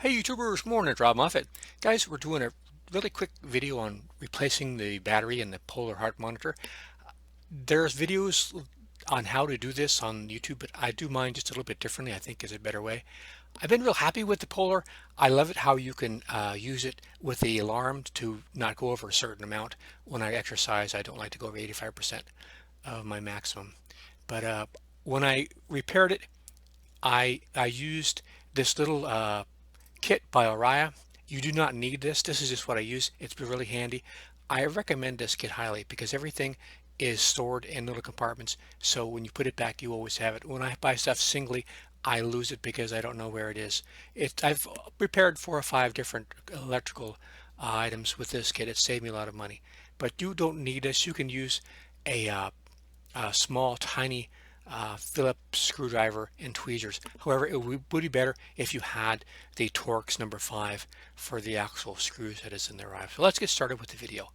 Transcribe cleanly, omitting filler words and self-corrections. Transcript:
Hey YouTubers, morning, it's Rob Moffett. Guys, we're doing a really quick video on replacing the battery in the Polar Heart monitor. There's videos on how to do this on YouTube, but I do mine just a little bit differently. I think is a better way. I've been real happy with the Polar. I love it how you can use it with the alarm to not go over a certain amount. When I exercise, I don't like to go over 85% of my maximum. But when I repaired it, I used this little kit by Oriya. You do not need this. This is just what I use. It's been really handy. I recommend this kit highly because everything is stored in little compartments. So when you put it back, you always have it. When I buy stuff singly, I lose it because I don't know where it is. I've repaired 4 or 5 different electrical items with this kit. It saved me a lot of money. But you don't need this. You can use a small, tiny Phillips screwdriver and tweezers. However, it would be better if you had the Torx number 5 for the actual screws that is in the drive. So let's get started with the video.